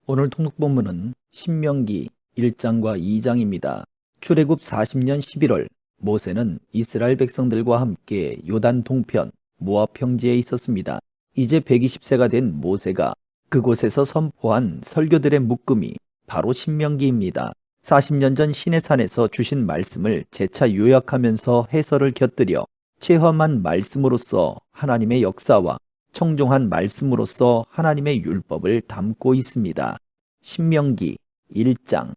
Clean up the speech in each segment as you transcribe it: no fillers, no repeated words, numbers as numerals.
오늘 통독본문은 신명기 1장과 2장입니다. 출애굽 40년 11월 모세는 이스라엘 백성들과 함께 요단 동편 모압 평지에 있었습니다. 이제 120세가 된 모세가 그곳에서 선포한 설교들의 묶음이 바로 신명기입니다. 40년 전 시내산에서 주신 말씀을 재차 요약하면서 해설을 곁들여 체험한 말씀으로서 하나님의 역사와 청종한 말씀으로서 하나님의 율법을 담고 있습니다. 신명기 1장.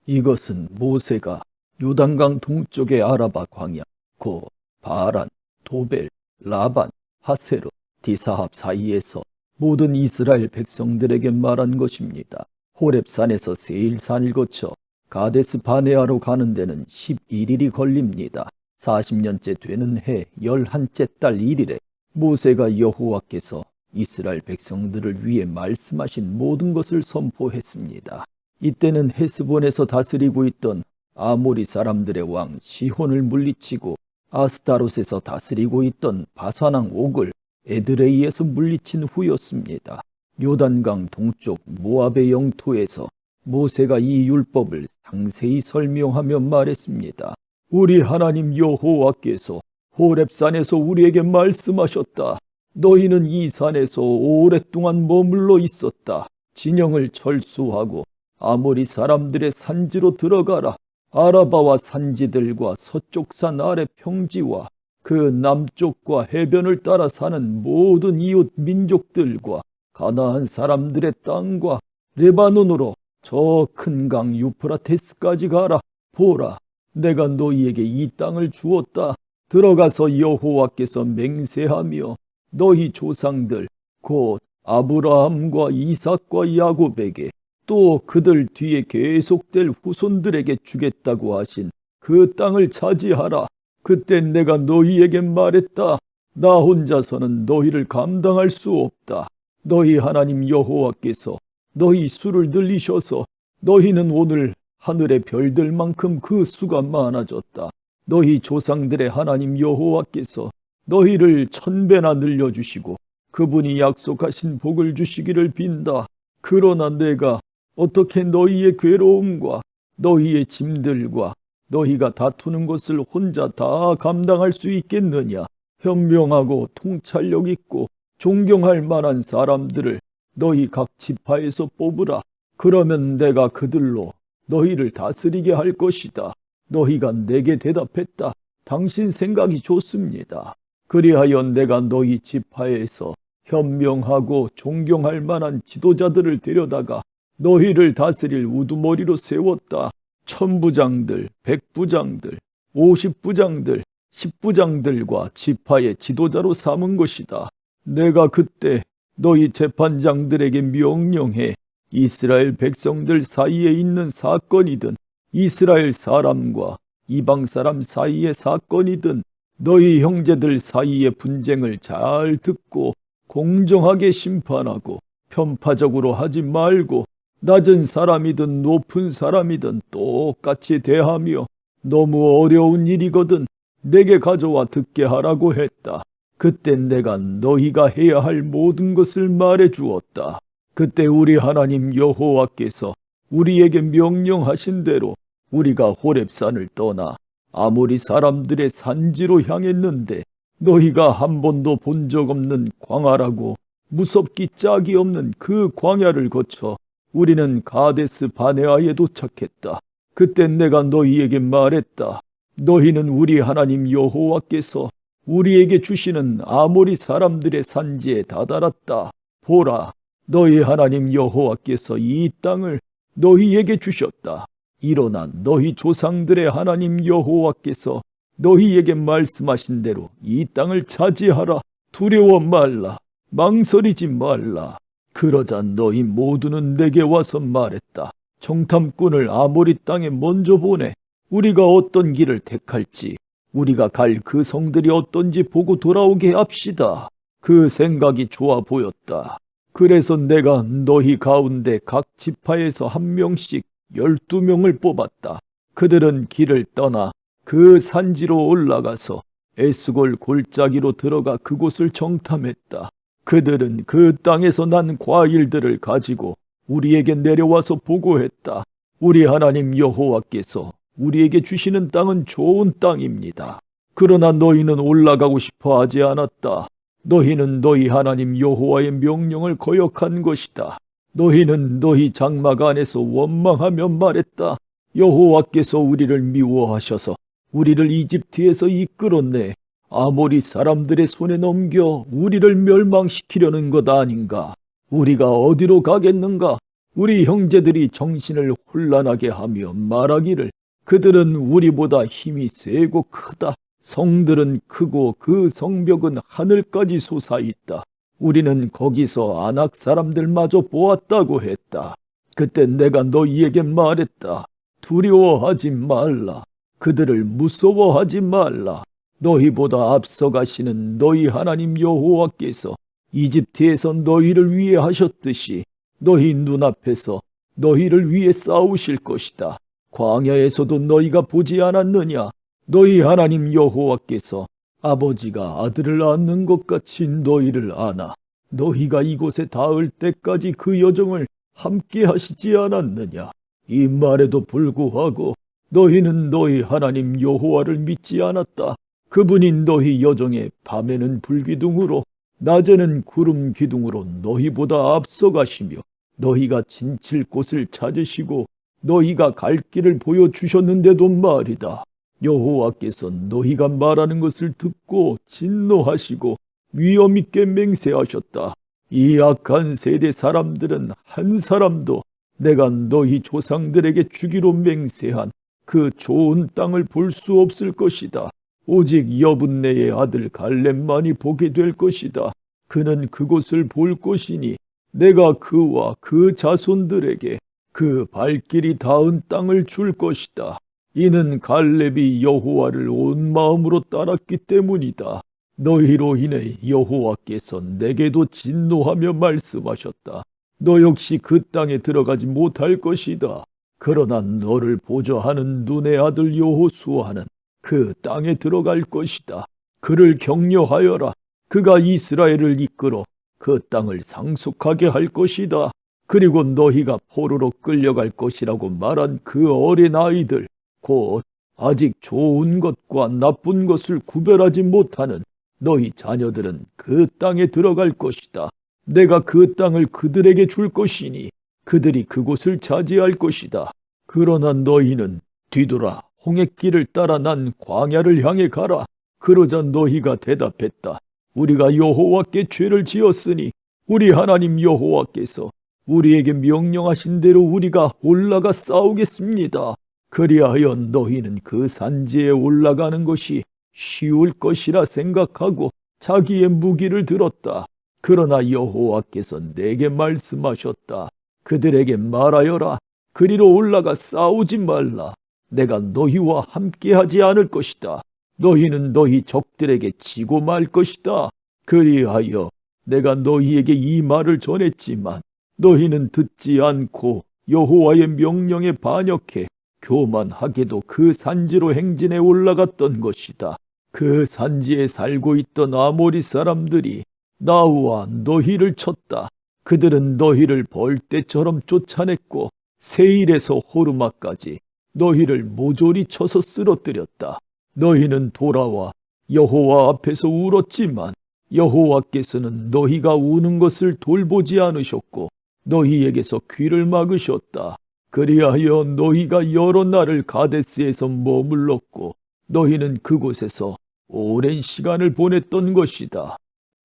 이것은 모세가 요단강 동쪽의 아라바 광야, 고 바란, 도벨, 라반, 하세르, 디사합 사이에서 모든 이스라엘 백성들에게 말한 것입니다. 호렙산에서 세일산을 거쳐 가데스 바네아로 가는 데는 11일이 걸립니다. 40년째 되는 해 11째 달 1일에 모세가 여호와께서 이스라엘 백성들을 위해 말씀하신 모든 것을 선포했습니다. 이때는 헤스본에서 다스리고 있던 아모리 사람들의 왕 시혼을 물리치고 아스타롯에서 다스리고 있던 바산왕 옥을 에드레이에서 물리친 후였습니다. 요단강 동쪽 모압의 영토에서 모세가 이 율법을 상세히 설명하며 말했습니다. 우리 하나님 여호와께서 호렙산에서 우리에게 말씀하셨다. 너희는 이 산에서 오랫동안 머물러 있었다. 진영을 철수하고 아모리 사람들의 산지로 들어가라. 아라바와 산지들과 서쪽 산 아래 평지와 그 남쪽과 해변을 따라 사는 모든 이웃 민족들과 가나안 사람들의 땅과 레바논으로 저 큰 강 유프라테스까지 가라. 보라, 내가 너희에게 이 땅을 주었다. 들어가서 여호와께서 맹세하며 너희 조상들 곧 아브라함과 이삭과 야곱에게 또 그들 뒤에 계속될 후손들에게 주겠다고 하신 그 땅을 차지하라. 그때 내가 너희에게 말했다. 나 혼자서는 너희를 감당할 수 없다. 너희 하나님 여호와께서 너희 수를 늘리셔서 너희는 오늘 하늘의 별들만큼 그 수가 많아졌다. 너희 조상들의 하나님 여호와께서 너희를 1000배나 늘려주시고 그분이 약속하신 복을 주시기를 빈다. 그러나 내가 어떻게 너희의 괴로움과 너희의 짐들과 너희가 다투는 것을 혼자 다 감당할 수 있겠느냐? 현명하고 통찰력 있고 존경할 만한 사람들을 너희 각 지파에서 뽑으라. 그러면 내가 그들로 너희를 다스리게 할 것이다. 너희가 내게 대답했다. 당신 생각이 좋습니다. 그리하여 내가 너희 지파에서 현명하고 존경할 만한 지도자들을 데려다가 너희를 다스릴 우두머리로 세웠다. 1000부장들, 100부장들, 50부장들, 10부장들과 지파의 지도자로 삼은 것이다. 내가 그때 너희 재판장들에게 명령해 이스라엘 백성들 사이에 있는 사건이든 이스라엘 사람과 이방 사람 사이의 사건이든 너희 형제들 사이의 분쟁을 잘 듣고 공정하게 심판하고 편파적으로 하지 말고 낮은 사람이든 높은 사람이든 똑같이 대하며 너무 어려운 일이거든 내게 가져와 듣게 하라고 했다. 그때 내가 너희가 해야 할 모든 것을 말해 주었다. 그때 우리 하나님 여호와께서 우리에게 명령하신 대로 우리가 호렙산을 떠나 아모리 사람들의 산지로 향했는데 너희가 한 번도 본 적 없는 광활하고 무섭기 짝이 없는 그 광야를 거쳐 우리는 가데스 바네아에 도착했다. 그때 내가 너희에게 말했다. 너희는 우리 하나님 여호와께서 우리에게 주시는 아모리 사람들의 산지에 다다랐다. 보라, 너희 하나님 여호와께서 이 땅을 너희에게 주셨다. 일어나 너희 조상들의 하나님 여호와께서 너희에게 말씀하신 대로 이 땅을 차지하라. 두려워 말라. 망설이지 말라. 그러자 너희 모두는 내게 와서 말했다. 정탐꾼을 아모리 땅에 먼저 보내. 우리가 어떤 길을 택할지, 우리가 갈 그 성들이 어떤지 보고 돌아오게 합시다. 그 생각이 좋아 보였다. 그래서 내가 너희 가운데 각 지파에서 한 명씩 12명을 뽑았다. 그들은 길을 떠나 그 산지로 올라가서 에스골 골짜기로 들어가 그곳을 정탐했다. 그들은 그 땅에서 난 과일들을 가지고 우리에게 내려와서 보고했다. 우리 하나님 여호와께서 우리에게 주시는 땅은 좋은 땅입니다. 그러나 너희는 올라가고 싶어 하지 않았다. 너희는 너희 하나님 여호와의 명령을 거역한 것이다. 너희는 너희 장막 안에서 원망하며 말했다. 여호와께서 우리를 미워하셔서 우리를 이집트에서 이끌어내 아모리 사람들의 손에 넘겨 우리를 멸망시키려는 것 아닌가? 우리가 어디로 가겠는가? 우리 형제들이 정신을 혼란하게 하며 말하기를 그들은 우리보다 힘이 세고 크다. 성들은 크고 그 성벽은 하늘까지 솟아있다. 우리는 거기서 아낙 사람들마저 보았다고 했다. 그때 내가 너희에게 말했다. 두려워하지 말라. 그들을 무서워하지 말라. 너희보다 앞서가시는 너희 하나님 여호와께서 이집트에서 너희를 위해 하셨듯이 너희 눈앞에서 너희를 위해 싸우실 것이다. 광야에서도 너희가 보지 않았느냐? 너희 하나님 여호와께서 아버지가 아들을 낳는 것 같이 너희를 안아 너희가 이곳에 닿을 때까지 그 여정을 함께 하시지 않았느냐? 이 말에도 불구하고 너희는 너희 하나님 여호와를 믿지 않았다. 그분이 너희 여정에 밤에는 불기둥으로 낮에는 구름 기둥으로 너희보다 앞서가시며 너희가 진칠 곳을 찾으시고 너희가 갈 길을 보여주셨는데도 말이다. 여호와께서 너희가 말하는 것을 듣고 진노하시고 위엄 있게 맹세하셨다. 이 악한 세대 사람들은 한 사람도 내가 너희 조상들에게 주기로 맹세한 그 좋은 땅을 볼 수 없을 것이다. 오직 여분네의 아들 갈렙만이 보게 될 것이다. 그는 그곳을 볼 것이니 내가 그와 그 자손들에게 그 발길이 닿은 땅을 줄 것이다. 이는 갈렙이 여호와를 온 마음으로 따랐기 때문이다. 너희로 인해 여호와께서 내게도 진노하며 말씀하셨다. 너 역시 그 땅에 들어가지 못할 것이다. 그러나 너를 보좌하는 눈의 아들 여호수아는 그 땅에 들어갈 것이다. 그를 격려하여라. 그가 이스라엘을 이끌어 그 땅을 상속하게 할 것이다. 그리고 너희가 포로로 끌려갈 것이라고 말한 그 어린 아이들, 곧 아직 좋은 것과 나쁜 것을 구별하지 못하는 너희 자녀들은 그 땅에 들어갈 것이다. 내가 그 땅을 그들에게 줄 것이니 그들이 그곳을 차지할 것이다. 그러나 너희는 뒤돌아 홍해길을 따라 난 광야를 향해 가라. 그러자 너희가 대답했다. 우리가 여호와께 죄를 지었으니 우리 하나님 여호와께서 우리에게 명령하신 대로 우리가 올라가 싸우겠습니다. 그리하여 너희는 그 산지에 올라가는 것이 쉬울 것이라 생각하고 자기의 무기를 들었다. 그러나 여호와께서 내게 말씀하셨다. 그들에게 말하여라. 그리로 올라가 싸우지 말라. 내가 너희와 함께하지 않을 것이다. 너희는 너희 적들에게 지고 말 것이다. 그리하여 내가 너희에게 이 말을 전했지만 너희는 듣지 않고 여호와의 명령에 반역해 교만하게도 그 산지로 행진해 올라갔던 것이다. 그 산지에 살고 있던 아모리 사람들이 나와 너희를 쳤다. 그들은 너희를 벌떼처럼 쫓아냈고 세일에서 호르마까지 너희를 모조리 쳐서 쓰러뜨렸다. 너희는 돌아와 여호와 앞에서 울었지만 여호와께서는 너희가 우는 것을 돌보지 않으셨고 너희에게서 귀를 막으셨다. 그리하여 너희가 여러 날을 가데스에서 머물렀고 너희는 그곳에서 오랜 시간을 보냈던 것이다.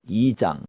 2장.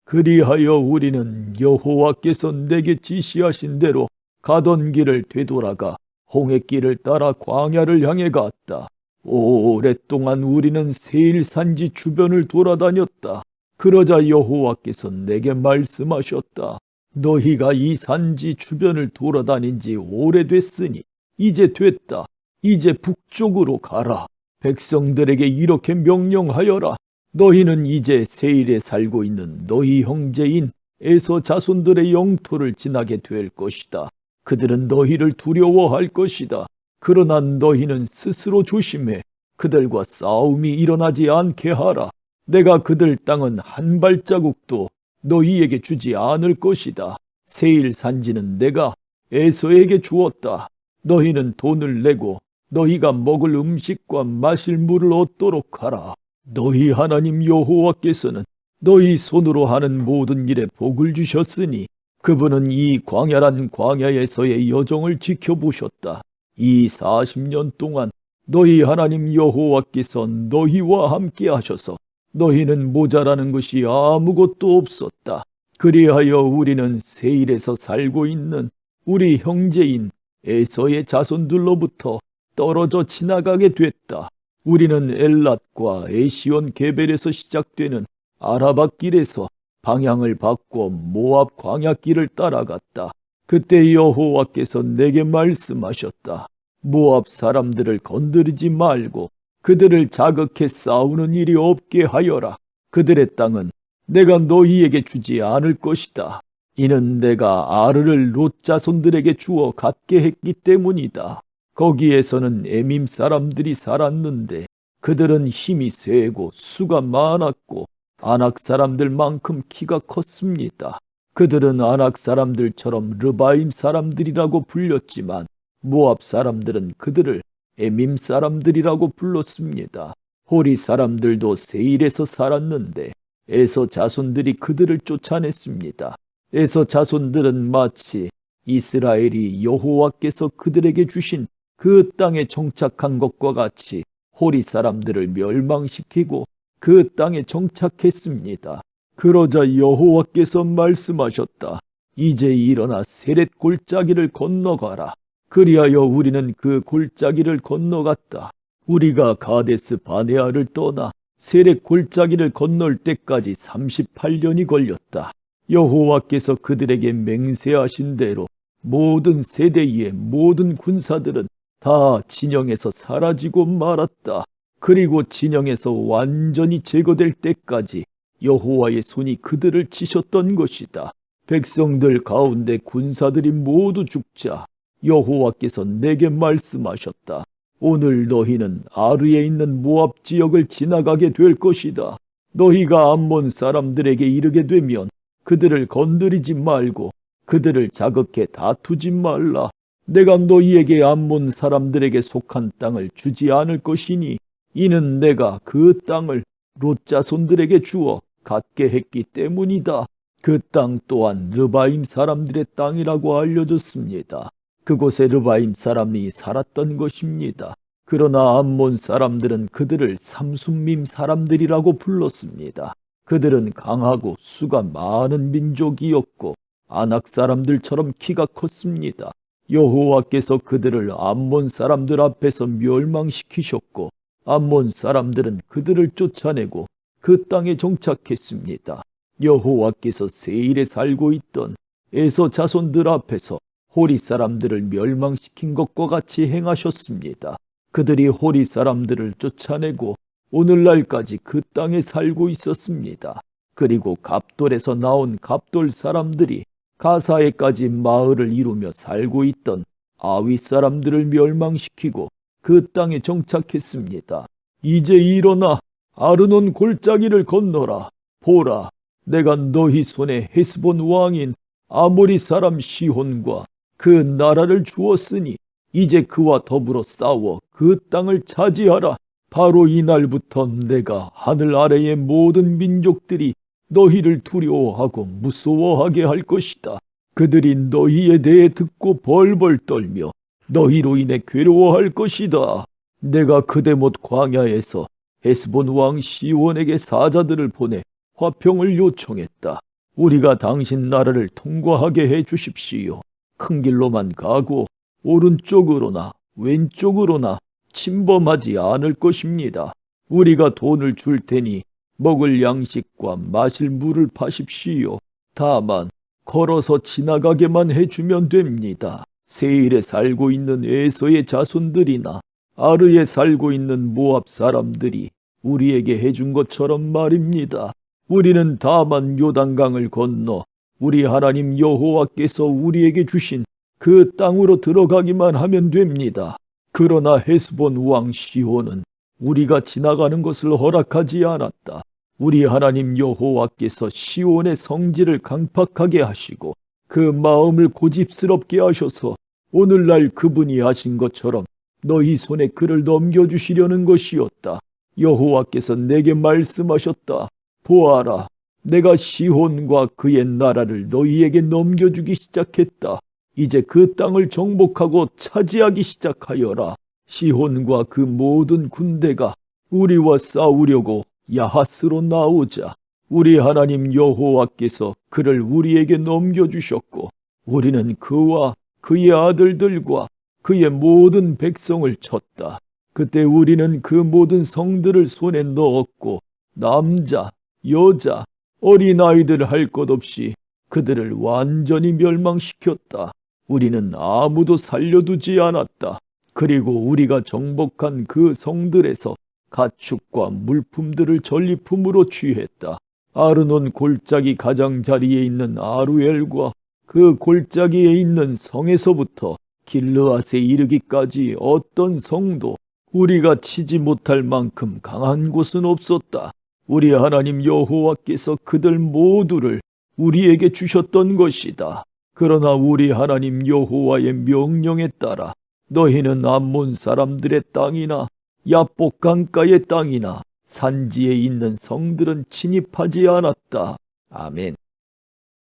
그리하여 우리는 여호와께서 내게 지시하신 대로 가던 길을 되돌아가 홍해길을 따라 광야를 향해 갔다. 오랫동안 우리는 세일 산지 주변을 돌아다녔다. 그러자 여호와께서 내게 말씀하셨다. 너희가 이 산지 주변을 돌아다닌 지 오래됐으니 이제 됐다. 이제 북쪽으로 가라. 백성들에게 이렇게 명령하여라. 너희는 이제 세일에 살고 있는 너희 형제인 에서 자손들의 영토를 지나게 될 것이다. 그들은 너희를 두려워할 것이다. 그러나 너희는 스스로 조심해 그들과 싸움이 일어나지 않게 하라. 내가 그들 땅은 한 발자국도 너희에게 주지 않을 것이다. 세일 산지는 내가 에서에게 주었다. 너희는 돈을 내고 너희가 먹을 음식과 마실 물을 얻도록 하라. 너희 하나님 여호와께서는 너희 손으로 하는 모든 일에 복을 주셨으니 그분은 이 광야란 광야에서의 여정을 지켜보셨다. 이 40년 동안 너희 하나님 여호와께서 너희와 함께 하셔서 너희는 모자라는 것이 아무것도 없었다. 그리하여 우리는 세일에서 살고 있는 우리 형제인 에서의 자손들로부터 떨어져 지나가게 됐다. 우리는 엘랏과 에시온 게벨에서 시작되는 아라바 길에서 방향을 바꿔 모압 광야길을 따라갔다. 그때 여호와께서 내게 말씀하셨다. 모압 사람들을 건드리지 말고 그들을 자극해 싸우는 일이 없게 하여라. 그들의 땅은 내가 너희에게 주지 않을 것이다. 이는 내가 아르를 롯 자손들에게 주어 갖게 했기 때문이다. 거기에서는 에밈 사람들이 살았는데 그들은 힘이 세고 수가 많았고 아낙 사람들만큼 키가 컸습니다. 그들은 아낙 사람들처럼 르바임 사람들이라고 불렸지만 모압 사람들은 그들을 에밈 사람들이라고 불렀습니다. 호리 사람들도 세일에서 살았는데 에서 자손들이 그들을 쫓아냈습니다. 에서 자손들은 마치 이스라엘이 여호와께서 그들에게 주신 그 땅에 정착한 것과 같이 호리 사람들을 멸망시키고 그 땅에 정착했습니다. 그러자 여호와께서 말씀하셨다. 이제 일어나 세렛 골짜기를 건너가라. 그리하여 우리는 그 골짜기를 건너갔다. 우리가 가데스 바네아를 떠나 세렛 골짜기를 건널 때까지 38년이 걸렸다. 여호와께서 그들에게 맹세하신 대로 모든 세대의 모든 군사들은 다 진영에서 사라지고 말았다. 그리고 진영에서 완전히 제거될 때까지 여호와의 손이 그들을 치셨던 것이다. 백성들 가운데 군사들이 모두 죽자 여호와께서 내게 말씀하셨다. 오늘 너희는 아르에 있는 모압 지역을 지나가게 될 것이다. 너희가 암몬 사람들에게 이르게 되면 그들을 건드리지 말고 그들을 자극해 다투지 말라. 내가 너희에게 암몬 사람들에게 속한 땅을 주지 않을 것이니 이는 내가 그 땅을 롯 자손들에게 주어 갖게 했기 때문이다. 그 땅 또한 르바임 사람들의 땅이라고 알려졌습니다. 그곳에 르바임 사람이 살았던 것입니다. 그러나 암몬 사람들은 그들을 삼순밈 사람들이라고 불렀습니다. 그들은 강하고 수가 많은 민족이었고 아낙 사람들처럼 키가 컸습니다. 여호와께서 그들을 암몬 사람들 앞에서 멸망시키셨고 암몬 사람들은 그들을 쫓아내고 그 땅에 정착했습니다. 여호와께서 세일에 살고 있던 에서 자손들 앞에서 호리 사람들을 멸망시킨 것과 같이 행하셨습니다. 그들이 호리 사람들을 쫓아내고 오늘날까지 그 땅에 살고 있었습니다. 그리고 갑돌에서 나온 갑돌 사람들이 가사에까지 마을을 이루며 살고 있던 아위 사람들을 멸망시키고 그 땅에 정착했습니다. 이제 일어나 아르논 골짜기를 건너라. 보라, 내가 너희 손에 헤스본 왕인 아모리 사람 시혼과 그 나라를 주었으니 이제 그와 더불어 싸워 그 땅을 차지하라. 바로 이날부터 내가 하늘 아래의 모든 민족들이 너희를 두려워하고 무서워하게 할 것이다. 그들이 너희에 대해 듣고 벌벌 떨며 너희로 인해 괴로워할 것이다. 내가 그대못 광야에서 헤스본 왕 시온에게 사자들을 보내 화평을 요청했다. 우리가 당신 나라를 통과하게 해 주십시오. 큰 길로만 가고 오른쪽으로나 왼쪽으로나 침범하지 않을 것입니다. 우리가 돈을 줄 테니 먹을 양식과 마실 물을 파십시오. 다만 걸어서 지나가게만 해주면 됩니다. 세일에 살고 있는 에서의 자손들이나 아르에 살고 있는 모압 사람들이 우리에게 해준 것처럼 말입니다. 우리는 다만 요단강을 건너 우리 하나님 여호와께서 우리에게 주신 그 땅으로 들어가기만 하면 됩니다. 그러나 헤스본 왕 시온은 우리가 지나가는 것을 허락하지 않았다. 우리 하나님 여호와께서 시온의 성지를 강팍하게 하시고 그 마음을 고집스럽게 하셔서 오늘날 그분이 하신 것처럼 너희 손에 그를 넘겨주시려는 것이었다. 여호와께서 내게 말씀하셨다. 보아라, 내가 시혼과 그의 나라를 너희에게 넘겨주기 시작했다. 이제 그 땅을 정복하고 차지하기 시작하여라. 시혼과 그 모든 군대가 우리와 싸우려고 야하스로 나오자 우리 하나님 여호와께서 그를 우리에게 넘겨주셨고 우리는 그와 그의 아들들과 그의 모든 백성을 쳤다. 그때 우리는 그 모든 성들을 손에 넣었고 남자, 여자, 어린아이들 할 것 없이 그들을 완전히 멸망시켰다. 우리는 아무도 살려두지 않았다. 그리고 우리가 정복한 그 성들에서 가축과 물품들을 전리품으로 취했다. 아르논 골짜기 가장자리에 있는 아루엘과 그 골짜기에 있는 성에서부터 길르앗에 이르기까지 어떤 성도 우리가 치지 못할 만큼 강한 곳은 없었다. 우리 하나님 여호와께서 그들 모두를 우리에게 주셨던 것이다. 그러나 우리 하나님 여호와의 명령에 따라 너희는 암몬 사람들의 땅이나 야복 강가의 땅이나 산지에 있는 성들은 침입하지 않았다. 아멘.